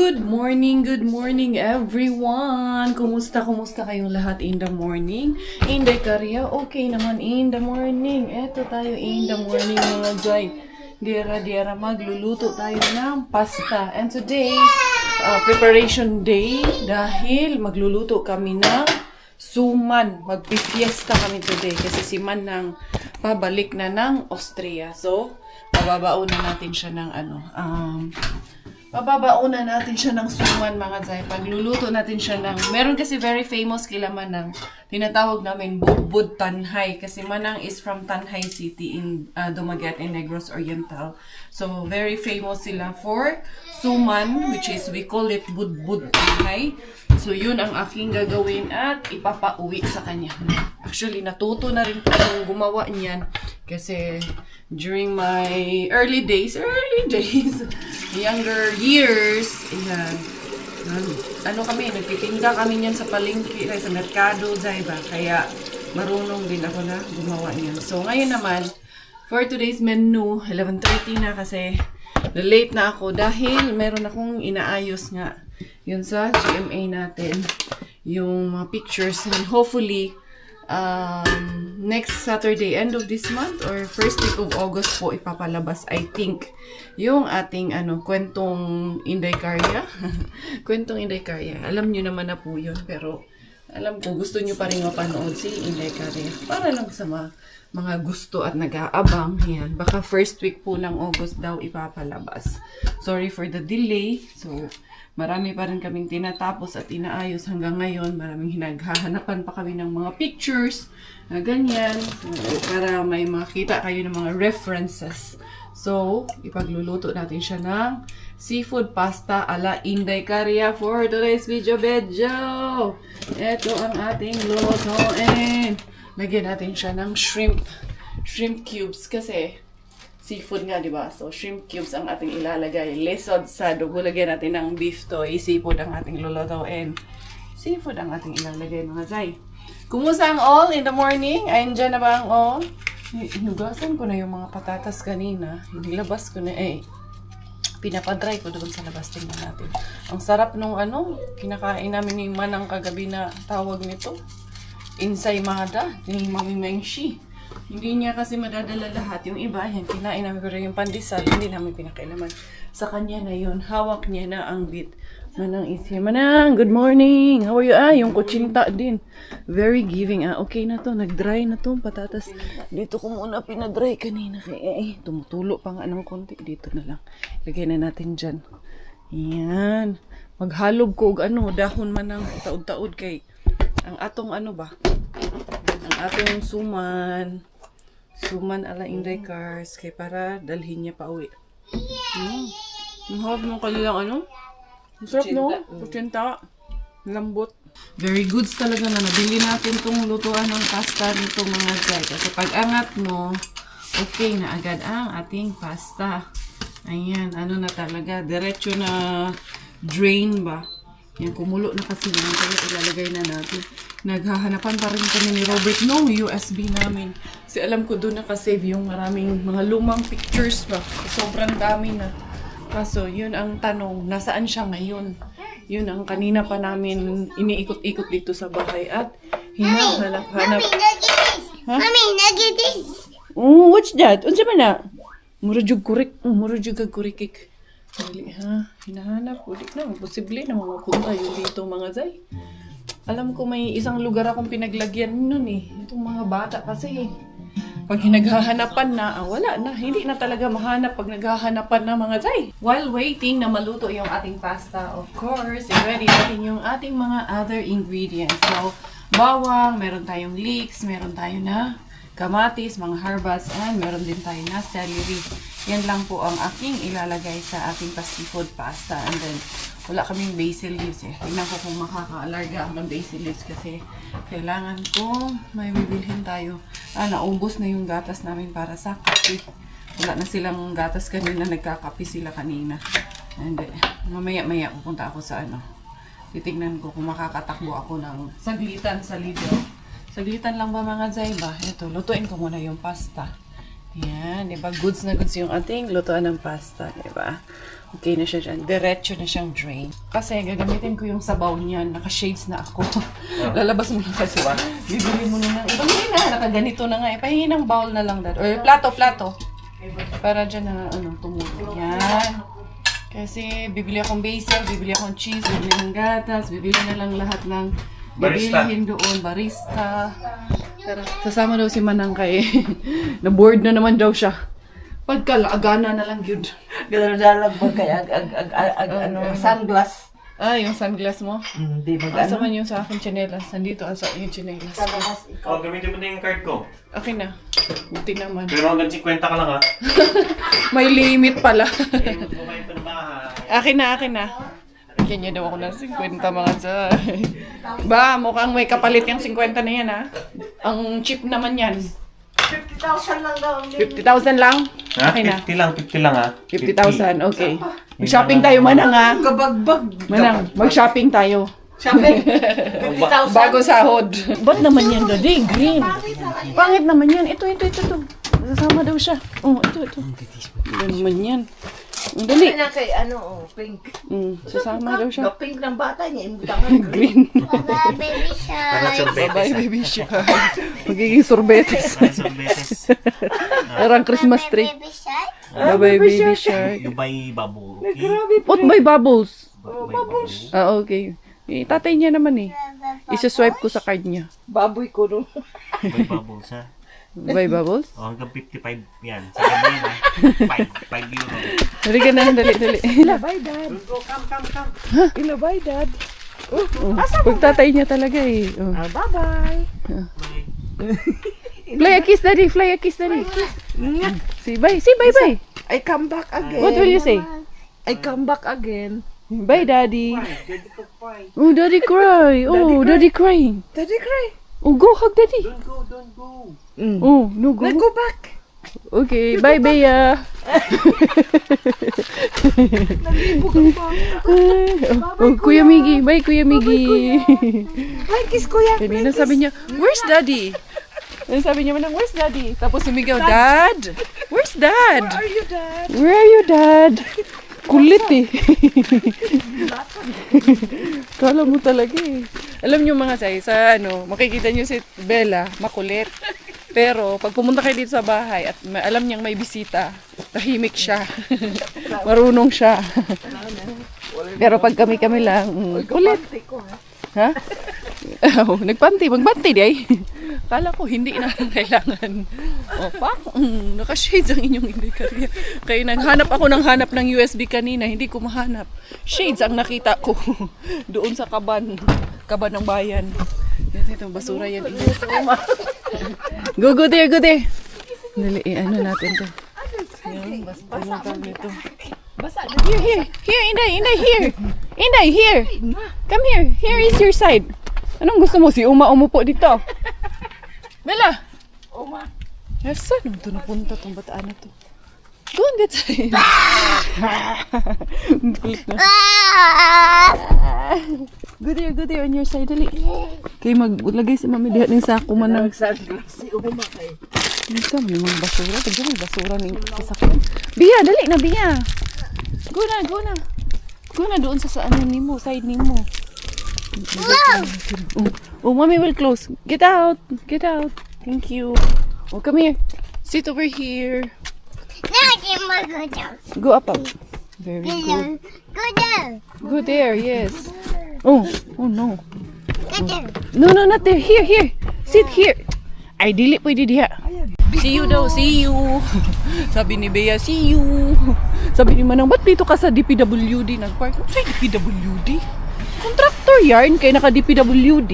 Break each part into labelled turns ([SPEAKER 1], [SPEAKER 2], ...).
[SPEAKER 1] Good morning everyone! Kumusta kayong lahat in the morning? Inday Karya, okay naman in the morning. Eto tayo in the morning mga Zay. Dira, magluluto tayo ng pasta. And today, preparation day dahil magluluto kami ng suman. Magpifiesta kami today kasi si Man nang pabalik na ng Austria. So, mababauna natin siya ng Mababauna natin siya ng suman mga Zay. Pagluluto natin siya ng... Meron kasi very famous kila Manang. Tinatawag namin Budbud Tanhay. Kasi Manang is from Tanhay City in Dumaguete in Negros Oriental. So, very famous sila for suman, which is we call it Budbud Tanhay. So, yun ang aking gagawin at ipapauwi sa kanya. Actually, natuto na rin akong gumawa niyan. Kasi during my early days, younger years, nagtitinda kami niyan sa palengke, sa merkado, diba? Kaya marunong din ako na gumawa niyan. So, ngayon naman, for today's menu, 11:30 na kasi late na ako dahil meron akong inaayos nga yun sa GMA natin, yung mga pictures, and hopefully, next Saturday, end of this month or first week of August po ipapalabas, I think, yung ating kwentong Inday Karya. Kwentong Inday Karya. Alam nyo naman na po yun, pero alam ko gusto nyo pa rin mapanood si Inday Karya. Para lang sa mga gusto at nag-aabang. Yan. Baka first week po ng August daw ipapalabas. Sorry for the delay. So, marami pa rin kaming tinatapos at inaayos hanggang ngayon. Maraming hinaghahanapan pa kami ng mga pictures na ganyan. So, para may makita kayo ng mga references. So, ipagluluto natin siya ng seafood pasta ala Inday Karya for today's video. Ito ang ating lutuin. Lagyan natin siya ng shrimp cubes kasi seafood nga, di ba? So, shrimp cubes ang ating ilalagay. Lesod sa dugo, lagyan natin ng beef toy. Seafood ang ating lulutuin. Seafood ang ating ilalagay, mga Zay. Kumusta ang all in the morning? Ayun dyan na ba ang all? Hinugasan ko na yung mga patatas kanina. Nilabas ko na, pinapadry ko doon sa labas. Tingnan natin. Ang sarap nung kinakain namin ni Manang kagabi na tawag nito. Ensaymada, ni Mami Mengshi. Hindi niya kasi madadala lahat. Yung iba, yan, kinain namin, pero yung pandesal, hindi namin pinakailaman. Sa kanya na yun, hawak niya na ang bit. Manang is here. Manang, good morning! How are you? Yung kutsinta din. Very giving. Okay na to, nag-dry na to, patatas. Dito ko muna pinadry kanina. Tumutulo pa nga ng konti. Dito na lang. Lagay na natin dyan. Yan. Maghalob ko dahon man ng taod-taod kay ang atong ang atong suman ala Inday Cars kay para dalhin niya pa uwi. Ang hawak ng kanilang sarap no? Kutsinta. Lambot. Very goods talaga na nabili natin tong lutuan ng pasta nito mga Zay. Kasi pag angat mo, okay na agad ang ating pasta. Ayan, na talaga. Diretso na drain ba? Yan, kumulo na kasi yan. Kaya ilalagay na natin. Naghahanapan pa rin kami ni Robert no USB namin. Kasi alam ko doon nakasave yung maraming mga lumang pictures ba. Sobrang dami na. Kaso, yun ang tanong. Nasaan siya ngayon? Yun ang kanina pa namin iniikot-ikot dito sa bahay. At hinahanap-hanap.
[SPEAKER 2] Mami, nagigit.
[SPEAKER 1] Oh, what's that? Unsa man na? Murujug kurikik. Dali ha, hinahanap ulit na. Posible na mga punta yun dito mga Zay. Alam ko may isang lugar akong pinaglagyan nun Itong mga bata kasi pag naghahanapan na, wala na. Hindi na talaga mahanap pag naghahanapan na mga Zay. While waiting na maluto yung ating pasta, of course, i-ready natin yung ating mga other ingredients. So, bawang, meron tayong leeks, meron tayo na kamatis, mga herbals, and meron din tayo na celery. Yan lang po ang aking ilalagay sa ating seafood pasta. And then, wala kaming basil leaves Tingnan ko kung makaka-alarga ang basil leaves kasi kailangan ko may bibilhin tayo. Naubos na yung gatas namin para sa kape. Wala na silang gatas kanina, nagkakape sila kanina. And then, mamaya-maya pupunta ako sa titignan ko kung makakatakbo ako ng saglitan sa Lidl. Saglitan lang ba mga Zay ba? Ito, lutuin ko muna yung pasta. Yan, diba? Goods na goods yung ating lutuan ng pasta, diba? Okay na siya dyan. Diretso na siyang drain. Kasi gagamitin ko yung sabaw niyan. Naka-shades na ako. Lalabas mo na kasi. Bibili mo na ng ibang na. Nakaganito na nga. Pahingi ng bowl na lang dad. Or plato. Para dyan na tumulo. Yan. Kasi bibili akong basil, bibili akong cheese, bibili ng gatas, bibili na lang lahat ng bibilihin doon. Barista. Pero sasama daw si Manang kay na-bored na naman daw siya. Pagkalaagana na lang yun.
[SPEAKER 3] Gano'n ba kaya sunglass?
[SPEAKER 1] Ah, yung sunglass mo?
[SPEAKER 3] Hindi ba
[SPEAKER 1] Asa man yung sa akin tsinelas. Nandito asa yung tsinelas.
[SPEAKER 4] Oh, gamitin mo na yung card ko.
[SPEAKER 1] Okay na. Buti naman.
[SPEAKER 4] Pero hanggang 50 ka lang ha.
[SPEAKER 1] May limit pala.
[SPEAKER 4] Ay, bumayin pa ng bahay.
[SPEAKER 1] Akin na. Akin niya daw ako ng 50 mga sa... Ba, mukhang may kapalit yung 50 na yan ha. Ang cheap naman yan.
[SPEAKER 3] 50,000 lang daw.
[SPEAKER 1] 50,000 lang?
[SPEAKER 4] Ha?
[SPEAKER 1] Okay na.
[SPEAKER 4] 50 lang ha.
[SPEAKER 1] 50,000, okay. Mag-shopping tayo, Manang ha.
[SPEAKER 3] Kabagbag.
[SPEAKER 1] Manang, mag-shopping tayo.
[SPEAKER 3] Shopping. 50,000.
[SPEAKER 1] Bago sahod. Ba't naman yan, Daddy? Green. Pangit naman yan. Ito. Sasama daw siya. Oh, ito. Ano naman yan? Ang dali.
[SPEAKER 3] Na kay pink.
[SPEAKER 1] Sasama daw siya.
[SPEAKER 3] Pink ng bata niya. Imutangan.
[SPEAKER 1] Green.
[SPEAKER 2] Bye, baby shark.
[SPEAKER 1] Bye, baby siya. Magiging sorbetes. Parang Christmas tree.
[SPEAKER 2] Baby shark.
[SPEAKER 1] Bye, baby shark.
[SPEAKER 4] Yung bay babo.
[SPEAKER 1] What by bubbles?
[SPEAKER 4] Bubbles.
[SPEAKER 1] Ah, okay. Tatay niya naman eh. Isa-swipe ko sa card niya.
[SPEAKER 3] Baboy ko no.
[SPEAKER 4] Bay bubbles ha.
[SPEAKER 1] By bubbles?
[SPEAKER 4] Oh, hanggang 55 yan. Sa gabi ha. 5 euro.
[SPEAKER 1] Dali ka na, dali.
[SPEAKER 3] Ilabay dad.
[SPEAKER 4] Come.
[SPEAKER 3] Ilabay dad.
[SPEAKER 1] Pagtatay niya talaga eh. Oh.
[SPEAKER 3] Bye-bye.
[SPEAKER 1] Fly a kiss, daddy. Say bye.
[SPEAKER 3] I come back again.
[SPEAKER 1] What will you say?
[SPEAKER 3] I come back again.
[SPEAKER 1] Bye, daddy. Oh, daddy cry. Daddy crying.
[SPEAKER 3] Daddy cry.
[SPEAKER 1] Oh, go hug daddy.
[SPEAKER 4] Don't go.
[SPEAKER 1] Oh, no, go.
[SPEAKER 3] Let's go back.
[SPEAKER 1] Okay, bye, Bea. Oh, Kuya Miggy. Bye, Kuya Miggy.
[SPEAKER 3] Ay, kiss kuya.
[SPEAKER 1] Kanina sabi niya, where's daddy? Ano sabi niya, Manang, where's daddy? Tapos sumigaw, Dad! Where's Dad?
[SPEAKER 3] Are you dad?
[SPEAKER 1] Where are you, Dad? Kulit eh. Kala mo talaga eh. Alam niyo mga say, sa makikita niyo si Bella, makulit. Pero pag pumunta kayo dito sa bahay at alam niyang may bisita, tahimik siya. Marunong siya. Pero pag kami lang, kulit. Ha? Oh, magbanti di ay. Kala ko hindi na kailangan. O, naka-shades ang inyong hindi kaya. Kaya naghanap ako ng USB kanina, hindi ko mahanap. Shades ang nakita ko doon sa kaban ng bayan. Ito, basura yan. Go there. Dali, natin to. Yan, basta nito. Here, Inday, here. Come here. Here is your side. Anong gusto mo? Si Uma umupo dito. Bella!
[SPEAKER 3] Uma.
[SPEAKER 1] Saan ito napunta itong bataan na to? Go on that side. Go there on your side. Dali. Kaya maglagay si Mami diha ng sako man ng
[SPEAKER 3] Sunglass si Uma kay.
[SPEAKER 1] Isa, may mga basura. Tagyan may basura ng sasakyan. Biya, dali na, Biya. Go na doon sa saan nimo, side nimo. Oh, Mommy will close. Get out. Thank you. Oh, come here. Sit over here.
[SPEAKER 2] Now I can go down.
[SPEAKER 1] Go up. Very good.
[SPEAKER 2] Go down.
[SPEAKER 1] Go there, yes. Oh no.
[SPEAKER 2] Go down.
[SPEAKER 1] No, not there. Here. Sit here. Ay, dili pwede diha. See you daw, see you. Sabi ni Bea, see you. Sabi ni Manang, ba't dito ka sa DPWD nag-park? Ano sa DPWD? Contractor yarn, kaya naka-DPWD.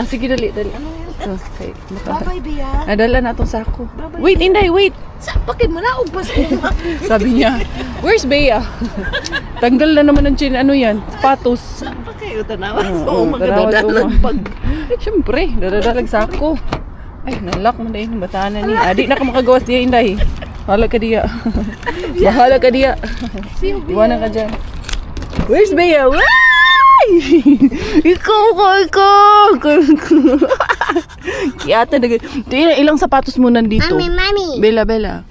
[SPEAKER 1] Sige, dali. Okay,
[SPEAKER 3] Bye-bye, Bea.
[SPEAKER 1] nadala na itong sako. Wait, Inday, wait.
[SPEAKER 3] Bakit malaog pa sa Uma?
[SPEAKER 1] Sabi niya, where's Bea? Tanggal na naman ang yan, sapatos.
[SPEAKER 3] Pa kayo tanawan sa
[SPEAKER 1] Oo,
[SPEAKER 3] Uma
[SPEAKER 1] tanawan sa
[SPEAKER 3] kadadalang
[SPEAKER 1] Uma.
[SPEAKER 3] pag.
[SPEAKER 1] Siyempre, dadadalag sako. Ay, nalak mo dahil yung batanan ni. Di na ka makagawas diya, Inday. Bahala ka diya. Iwanan ka dyan. Where's Bea? Ikaw! Kiyata na. Ilang sapatos mo nandito?
[SPEAKER 2] Mommy.
[SPEAKER 1] Bella, Bella.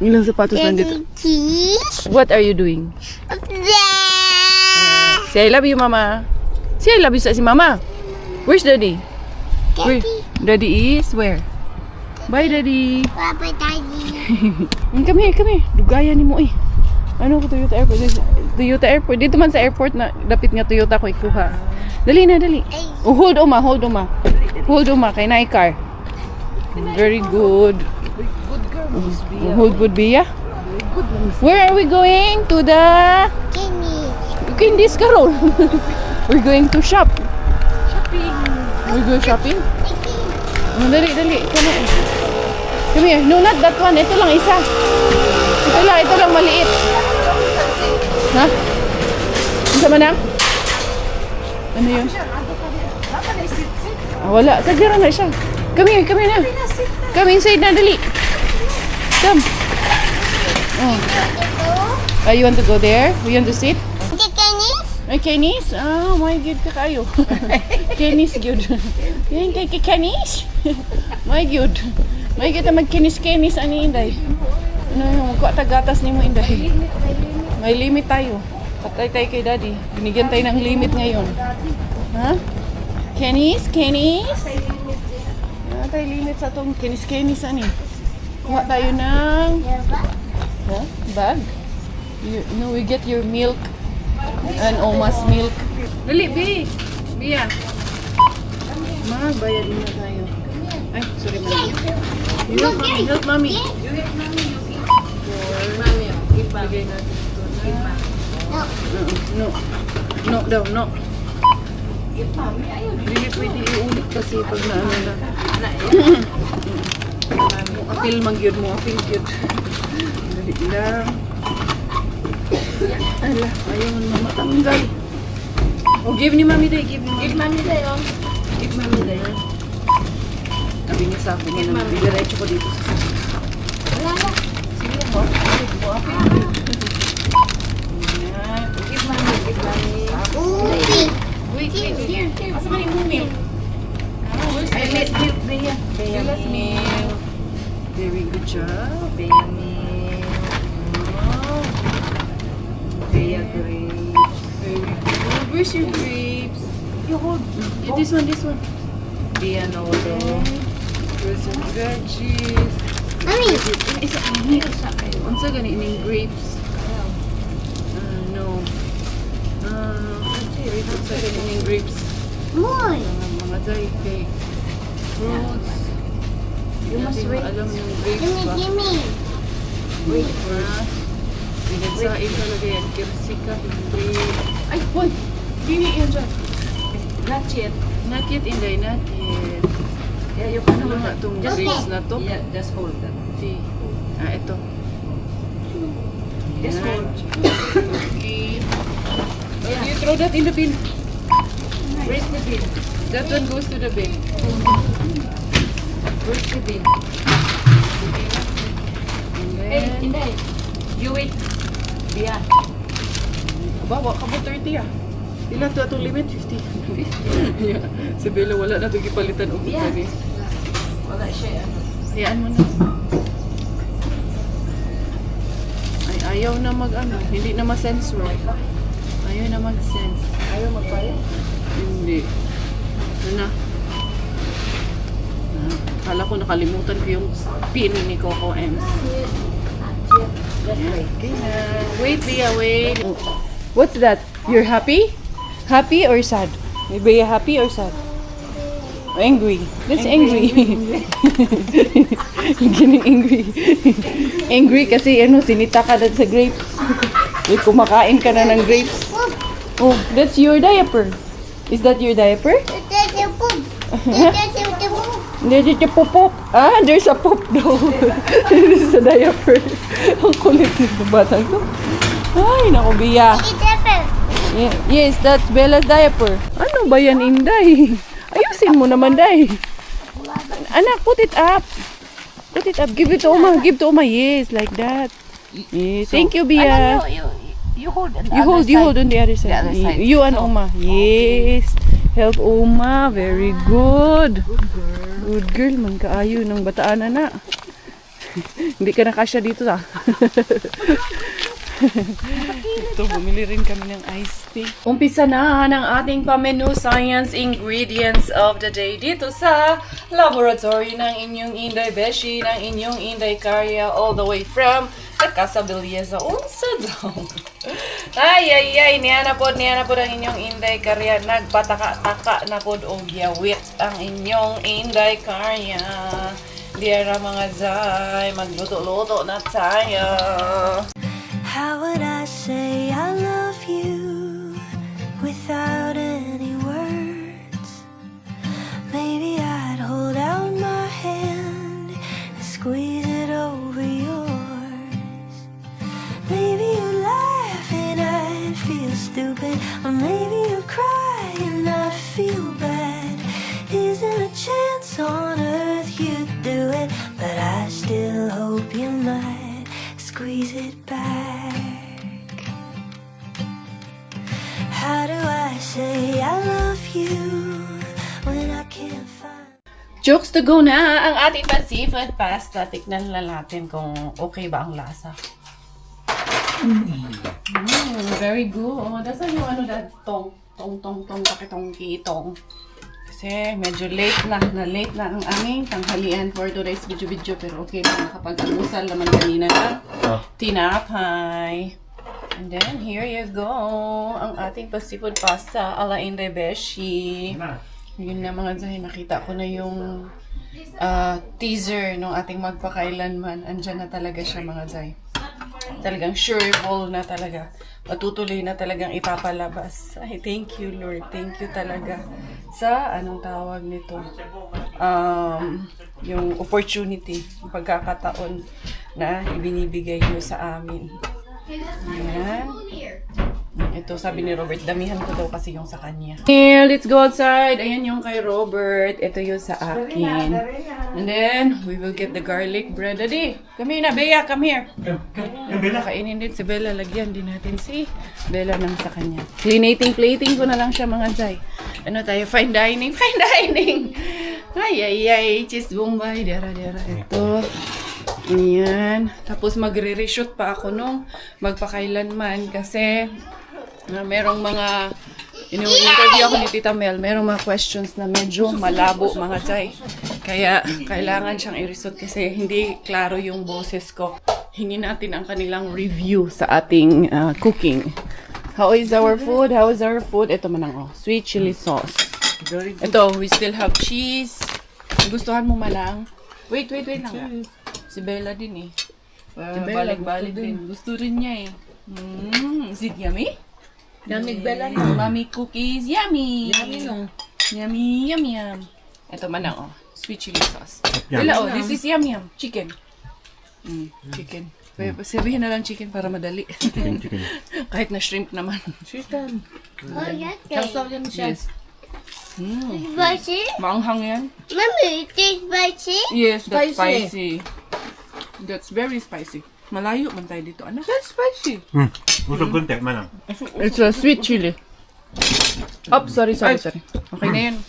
[SPEAKER 1] Ilang sapatos nandito?
[SPEAKER 2] Cheese.
[SPEAKER 1] What are you doing?
[SPEAKER 2] Yeah.
[SPEAKER 1] Say I love you, Mama. Say I love you sa si Mama. Where's Daddy? Where? Daddy is where? Bye, Daddy.
[SPEAKER 2] Papa, Daddy.
[SPEAKER 1] Come here. Dugayan ni mo eh. Ano ko Toyota Airport? Toyota Airport. Dito man sa airport na dapit nga Toyota ko ikuha. Dali na, dali. Oh, hold Oma. Kay na car. Very good.
[SPEAKER 3] Good girl, Miss Bia.
[SPEAKER 1] Hold good, Bia.
[SPEAKER 3] Good, Miss.
[SPEAKER 1] Where are we going? To the... Candies Carol. We're going to shop.
[SPEAKER 3] Shopping.
[SPEAKER 1] We're going shopping? Oh, dali. Come here. No, not that one. Ito lang isa. Ito lang maliit. Ha? Isa man na? Ano yun?
[SPEAKER 3] Dapat na sit-sit.
[SPEAKER 1] Wala. Sagira na siya. Come here na. Come inside na, dali. Come. Oh. You want to go there? You want to sit? Ay, Kenis? Oh, my God ka kayo. Kenis, good. Yan kay Kenis. My God. May kita mag-kenis-kenis ani Inday. Ano, magkuha tagatas ni mo Inday. May limit tayo. Patay tayo kay Daddy. Binigyan tayo ng limit ngayon. Ha? Kenis? Wala tayo limit sa itong kenis-kenis ani. Kuha tayo ng... Huh? Bag? We get your milk. And Oma's milk. Dali, Bia. Bayad muna tayo. Ay, sorry, Mami. Help Mami. Bigay natin ito. No. Hindi pwede iulit kasi pag naano na. Apil magyod mo. Dali lang. Ala, ayaw mo matanggal. Oh, give ni Mami Day. Give Mami Day, oh. Give Mami Day. Sabi niya sa akin, diretso ko dito sa sabi. Sige mo. Give Mami. Wait. Asa man yung milk? Where's the milk? Bea milk. Very good job. Bea milk. Bea grapes. Very good. Where's your grapes? You hold. Yeah, this one. Bea noodle. Where's your veggies?
[SPEAKER 2] Mommy.
[SPEAKER 1] Unsa gani ining grapes? No. Unsa gani ining grapes?
[SPEAKER 2] More.
[SPEAKER 1] Mga kay fruits.
[SPEAKER 2] You must wait.
[SPEAKER 1] Alam yung grapes ba?
[SPEAKER 2] Gimme.
[SPEAKER 1] Wait first. Pinagsain talaga yan. Kersika, hindi. Ay, boy! Dili yan dyan.
[SPEAKER 3] Not yet.
[SPEAKER 1] Not yet, Inday. Not yet.
[SPEAKER 3] Yeah, you can
[SPEAKER 1] Ano
[SPEAKER 3] hold
[SPEAKER 1] nga
[SPEAKER 3] that.
[SPEAKER 1] itong
[SPEAKER 2] Just
[SPEAKER 1] grapes na to?
[SPEAKER 3] Yeah, just hold that.
[SPEAKER 1] See. Ito.
[SPEAKER 3] Just hold.
[SPEAKER 1] Okay. You throw that in the bin.
[SPEAKER 3] Where's the bin?
[SPEAKER 1] That one goes to the bin.
[SPEAKER 3] Where's the bin?
[SPEAKER 1] And
[SPEAKER 3] Hey,
[SPEAKER 1] then...
[SPEAKER 3] Inday. You wait. Bia.
[SPEAKER 1] Bawa ka mo 30 ah. Ilan to atong limit? 50. Yeah. Si Bella wala na itong ipalitan og
[SPEAKER 3] Yeah.
[SPEAKER 1] sabi.
[SPEAKER 3] Wala siya.
[SPEAKER 1] Hayaan mo na. Ay, ayaw na hindi na ma-sense bro. Ayaw na mag-sense.
[SPEAKER 3] Ayaw magpaya?
[SPEAKER 1] Hindi. Ano na? Kala ko nakalimutan ko yung pin ni Coco Ems.
[SPEAKER 3] Just wait.
[SPEAKER 1] Okay na. Wait, Bea, wait. What's that? You're happy? Happy or sad? Maybe you're happy or sad? Angry. That's angry. Getting angry. Angry kasi sinita ka dad sa grapes. Kumakain ka na ng grapes. Oh, that's your diaper. Is that your diaper? There's a pop. Ah, there's a pop daw. There's a diaper. Ang kulit ng batang to. Ay, naku, Bia. Yes, that's Bella's diaper. Ano ba yan, Inday? Ayusin mo naman, Day. Anak, put it up. Put it up. Give it to Oma. Give to Oma. Yes, like that. Yes. Thank you, Bia.
[SPEAKER 3] You hold on the
[SPEAKER 1] You
[SPEAKER 3] other
[SPEAKER 1] hold on the other side.
[SPEAKER 3] The other side.
[SPEAKER 1] You and Oma. Yes. Help Oma. Very good.
[SPEAKER 3] Good girl.
[SPEAKER 1] Good girl, man kaayo ng bataan na. Hindi ka nakasya dito sa. Ito, bumili rin kami ng iced tea. Umpisa na ng ating pamenu science ingredients of the day dito sa laboratory ng inyong Inday Beshi, ng inyong Inday Karya, all the way from the Casa Belleza, unsa daw. Ay, niya na po ang inyong Inday Karya. Nagpataka-taka na po o giyawit ang inyong Inday Karya. Diara mga zay, magluto-luto na tayo.
[SPEAKER 5] How would I say I love you without any words? Maybe I'd hold out my hand and squeeze it over yours. Maybe you'd laugh and I'd feel stupid, or maybe you'd cry and I'd feel bad. Isn't a chance on earth you'd do it, but I still hope you might squeeze it back. How do I say I love you when I can't find...
[SPEAKER 1] Jokes to go na ang ating seafood pasta. Tiknan na natin kung okay ba ang lasa. Very good. Dasan yung ano that tong, pakitong kitong. Kasi medyo late na ang aming tanghalian for today's video. Pero okay na, nakapag-almusal naman kanina na tinapay. And then, here you go. Ang ating seafood pasta ala Inday Beshi. Yun na mga zay, nakita ko na yung teaser ng ating magpakailanman. Andyan na talaga siya mga zay. Talagang sureable na talaga. Patutuloy na talagang ipapalabas. Ay, thank you Lord. Thank you talaga sa anong tawag nito. Yung opportunity, yung pagkakataon na ibinibigay nyo sa amin. Ayan. Ito, sabi ni Robert, damihan ko daw kasi yung sa kanya. Here, let's go outside. Ayan yung kay Robert. Ito yung sa akin. And then, we will get the garlic bread. Daddy, come here na. Bea, come here. Kainin din si Bella. Lagyan din natin si Bella ng sa kanya. Plating ko na lang siya mga zay. Ano tayo? Fine dining. Ay. Cheese bombay. Dera. Ito. Ayan. Tapos magre-reshoot pa ako nung magpakailanman kasi merong mga interview ako ni Tita Mel, merong mga questions na medyo malabo mga zay. Kaya kailangan siyang i-reshoot kasi hindi klaro yung boses ko. Hingin natin ang kanilang review sa ating cooking. How is our food? Ito man ang sweet chili sauce. Ito, we still have cheese. Gustuhan mo malang? Wait lang. Si Bella din eh. Balik-balik din. Gusto rin niya eh. Is it yummy?
[SPEAKER 3] Yummy Bella na.
[SPEAKER 1] Mommy cookies, yummy!
[SPEAKER 3] Yum.
[SPEAKER 1] Ito man ang sweet chili sauce. Bella, this is yum. Chicken. Chicken. Sabihin na lang chicken para madali.
[SPEAKER 4] Chicken.
[SPEAKER 1] Kahit na shrimp naman.
[SPEAKER 3] Chicken.
[SPEAKER 2] Oh, yes.
[SPEAKER 3] Sausaw yan siya.
[SPEAKER 1] Yes.
[SPEAKER 2] Spicy?
[SPEAKER 1] Maanghang yan.
[SPEAKER 2] Mommy, it is spicy?
[SPEAKER 1] Yes, that's
[SPEAKER 3] Spicy.
[SPEAKER 1] spicy. That's very spicy. Malayo man tayo dito, anak.
[SPEAKER 3] That's spicy.
[SPEAKER 4] Usap konti, manang.
[SPEAKER 1] It's a sweet chili. Sorry. Okay na yan.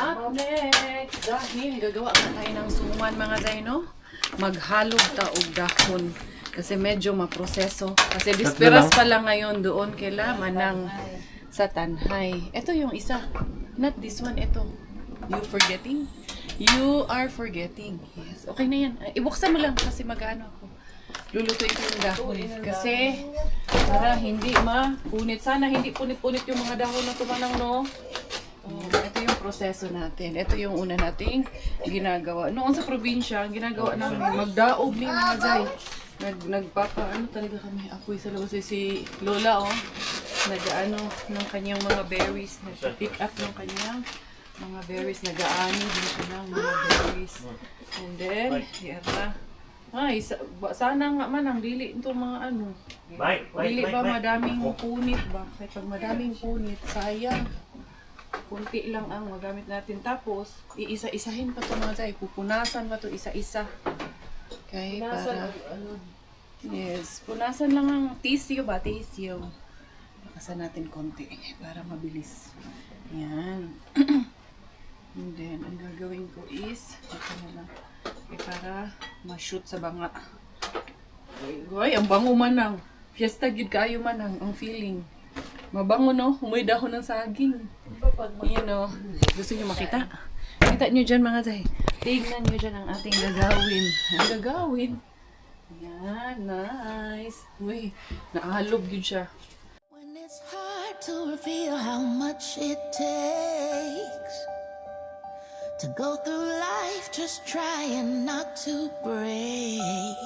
[SPEAKER 1] Up next, dahil gagawa na tayo ng suman mga zay, no? Maghalog ta og dahon. Kasi medyo maproseso. Kasi disperas pa lang ngayon doon kila manang sa Tanhay. Ito yung isa. Not this one, ito. You are forgetting. Yes. Okay na yan. Ibuksan mo lang kasi mag-ano ako. Lulutuin ko yung dahon. Kasi para hindi mapunit. Sana hindi punit-punit yung mga dahon na tumanang, no? Ito yung proseso natin. Ito yung una nating ginagawa. Noon sa probinsya, ginagawa namin magdaog ni mga zay. Nagpapa, talaga kami, apoy sa labas. Si Lola, nag-ano ng kanyang mga berries. Nag-pick up ng kanyang mga berries. Nag-aani din siya ng mga berries. And then, yara. Sana nga man ang dili itong mga ano. Dili ba madaming punit ba? Kaya pag madaming punit, sayang. Kunti lang ang magamit natin. Tapos, iisa-isahin pa ito mga zay. Pupunasan pa ito isa-isa. Okay, para... Yes, punasan lang ang tissue ba? Tissue. Pakasan natin konti para mabilis. Yan. And then, ang gagawin ko is, ito na lang. Para ma-shoot sa banga. Ay, ang bango manang. Fiesta gid kayo manang ang feeling. Mabango no, humoy dahon ng saging. You know, gusto niyo makita? Kita niyo dyan mga zay. Tignan niyo dyan ang ating gagawin. Ang gagawin. Yan, nice. Uy, naalog yun siya.
[SPEAKER 5] When it's hard to reveal how much it takes to go through life just trying not to break.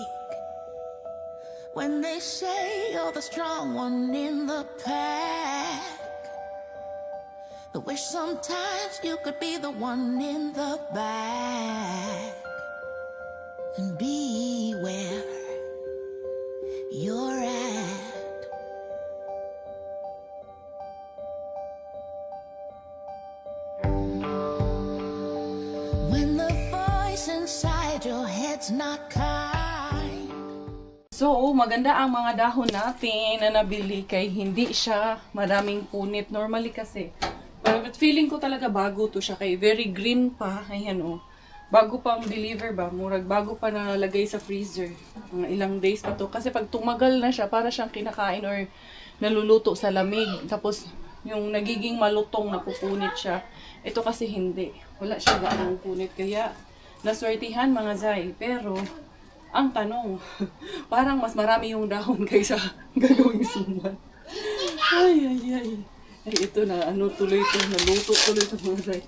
[SPEAKER 5] When they say you're the strong one in the pack, I wish sometimes you could be the one in the back and be where you're at. When the voice inside your head's not kind.
[SPEAKER 1] So, maganda ang mga dahon natin na nabili kay hindi siya maraming punit. Normally kasi, but feeling ko talaga bago to siya kay very green pa. Ayan o. Bago pa ang deliver ba? Murag bago pa nalagay sa freezer. Mga ilang days pa to. Kasi pag tumagal na siya, para siyang kinakain or naluluto sa lamig. Tapos, yung nagiging malutong na pupunit siya. Ito kasi hindi. Wala siya gaanong punit. Kaya, naswertihan mga zay. Pero, ang tanong, parang mas marami yung dahon kaysa gagawing suman. Ay, ay, ay. Ay, ito na, ano tuloy ito. Naluto tuloy ito mga zay.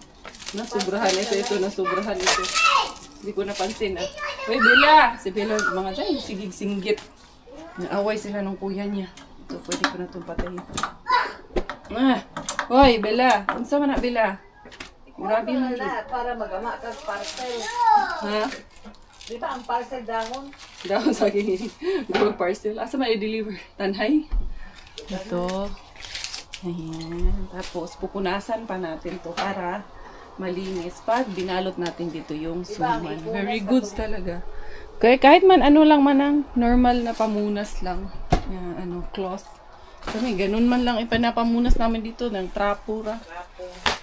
[SPEAKER 1] Nasubrahan ito, nasubrahan ito. Hindi ko napansin, ah. Uy, Bella! Si Bella, mga zay, sigig-singgit. Naaway sila ng kuya niya. Ito, pwede ko na itong patayin. Ah! Uy, Bella! Unsa man na, Bella? Grabe man yun.
[SPEAKER 3] Para magama kag parcel.
[SPEAKER 1] Ha?
[SPEAKER 3] Di ba ang parcel dahon?
[SPEAKER 1] Dahon sa akin. Gawag parcel. Asa man i-deliver? Tanhay? Ito. Ayan. Tapos, pupunasan pa natin to para malinis. Pag binalot natin dito yung suman. Very goods talaga. Kaya kahit man ano lang manang normal na pamunas lang. Yan, ano, cloth. Kami, ganun man lang ipanapamunas namin dito ng trapura.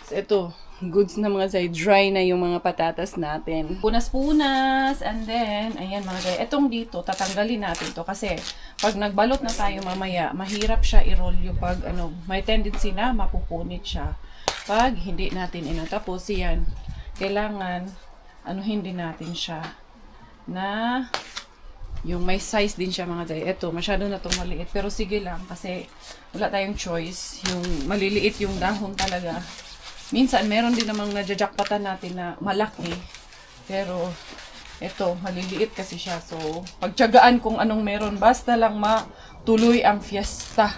[SPEAKER 1] So, ito, goods na mga zay. Dry na yung mga patatas natin. Punas-punas. And then, ayan mga zay. Etong dito, tatanggalin natin to. Kasi, pag nagbalot na tayo mamaya, mahirap siya i-roll yung pag, ano, may tendency na mapupunit siya. Pag hindi natin tapos yan, kailangan, hindi natin siya na yung may size din siya mga zay. Ito, masyado na itong maliit. Pero sige lang, kasi wala tayong choice. Yung maliliit yung dahon talaga. Minsan, meron din namang nadyajakpatan natin na malaki. Pero, ito, maliliit kasi siya. So, pagtyagaan kung anong meron. Basta lang matuloy ang fiesta.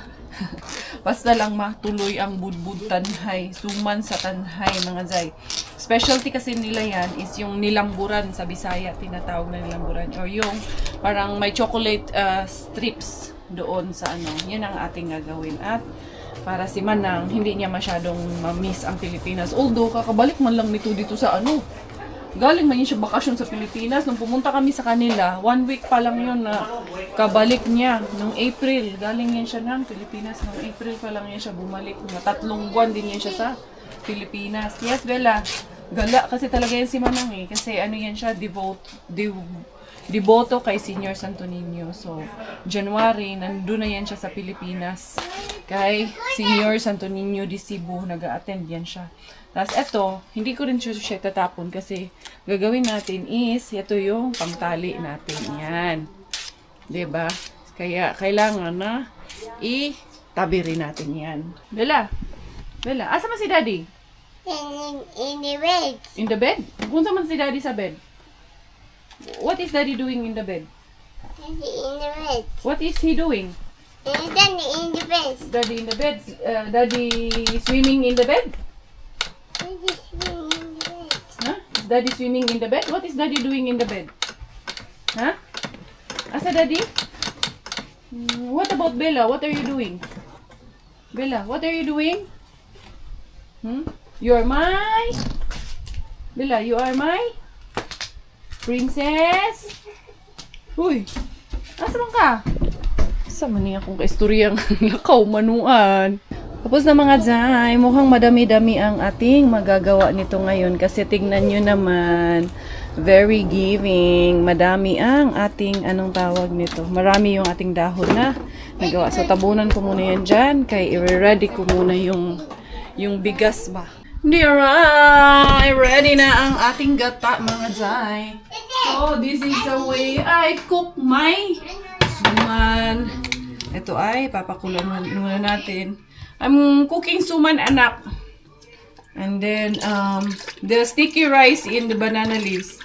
[SPEAKER 1] Basta lang matuloy ang budbud tanhay. Suman sa tanhay, mga zay. Specialty kasi nila yan is yung nilamburan sa Bisaya. Tinatawag na nilamburan. Or yung parang may chocolate strips doon sa ano. Yan ang ating gagawin. At para si Manang, hindi niya masyadong ma-miss ang Pilipinas. Although, kakabalik man lang nito dito sa ano. Galing man yun siya bakasyon sa Pilipinas. Nung pumunta kami sa kanila, 1 week pa lang yun na kabalik niya. Nung April, galing yan siya ng Pilipinas. Nung April pa lang yan siya bumalik. 3 buwan din yan siya sa Pilipinas. Yes, Bella. Gala kasi talaga yan si Manang eh. Kasi ano yan siya, devoto kay Senior Santo Niño. So, January, nandun na yan siya sa Pilipinas. Kay Senior Santo Niño de Cebu, nag-a-attend yan siya. Tapos ito, hindi ko rin siya tatapon kasi gagawin natin is, ito yung pangtali natin. Yan. Diba? Kaya, kailangan na itabi rin natin yan. Bella? Bella, asa man si Daddy?
[SPEAKER 2] In the bed.
[SPEAKER 1] In the bed? Kung saan man si Daddy sa bed? What is Daddy doing in the bed?
[SPEAKER 2] In the bed.
[SPEAKER 1] What is he doing?
[SPEAKER 2] And then in the bed.
[SPEAKER 1] Daddy in the bed? Daddy swimming in the bed? Huh? Is Daddy swimming in the bed? What is Daddy doing in the bed? Huh? Asa Daddy? What about Bella? What are you doing? Bella, what are you doing? You are my... Bella, you are my... Princess? Uy! Asa man ka? Asa man niya akong kaistoryang lakaw manuan? Tapos na mga Zay, mukhang madami-dami ang ating magagawa nito ngayon kasi tignan nyo naman, very giving. Madami ang ating, anong tawag nito? Marami yung ating dahon na nagawa. So tabunan ko muna yan dyan, kaya i-ready ko muna yung bigas ba. Alright, ready na ang ating gata mga Zay. So this is the way I cook my suman. Ito ay papakulan muna natin. I'm cooking suman anak. And then, the sticky rice in the banana leaves.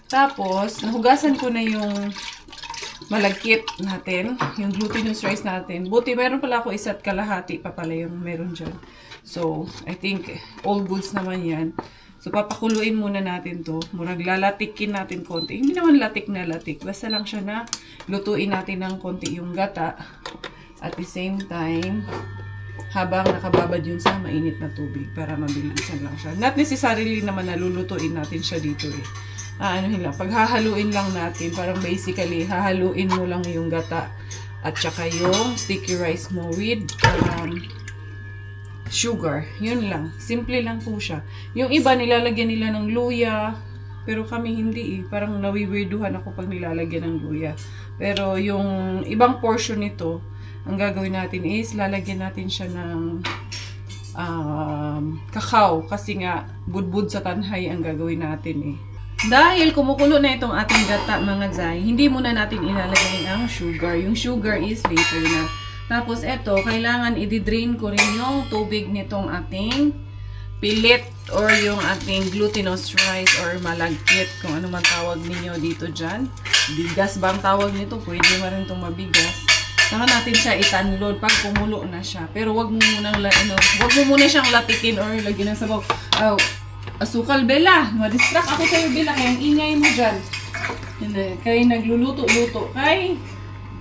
[SPEAKER 1] Tapos, nahugasan ko na yung malagkit natin. Yung glutinous rice natin. Buti, meron pala ako isa't kalahati pa pala yung meron dyan. So, I think, all goods naman yan. So, papakuluin muna natin to. Murag lalatikin natin konti. Hindi naman latik na latik. Basta lang siya na lutuin natin ng konti yung gata. At the same time, habang nakababad yun sa mainit na tubig para mabilisan lang siya. Not necessarily naman nalulutuin natin siya dito eh. Anuhin lang, paghahaluin lang natin, parang basically, hahaluin mo lang yung gata at saka yung sticky rice mo with sugar. Yun lang. Simple lang po siya. Yung iba, nilalagyan nila ng luya, pero kami hindi eh. Parang nawiwirduhan ako pag nilalagyan ng luya. Pero yung ibang portion nito, ang gagawin natin is, lalagyan natin siya ng kakao. Kasi nga, budbud sa tanhay ang gagawin natin eh. Dahil kumukulo na itong ating gata mga Zay, hindi muna natin ilalagay ang sugar. Yung sugar is later na. Tapos ito, kailangan i-drain ko rin yung tubig nitong ating pilit or yung ating glutinous rice or malagkit, kung ano man tawag ninyo dito dyan. Bigas ba ang tawag nito? Pwede mo rin itong mabigas. Saka natin siya itanlod pag kumulo na siya. Pero wag mo muna siyang latikin or lagyan ng sabaw. Asukal, Bella. Ma-distract ako sa'yo, Bella. Kaya ang ingay mo dyan. Kaya nagluluto-luto. Kay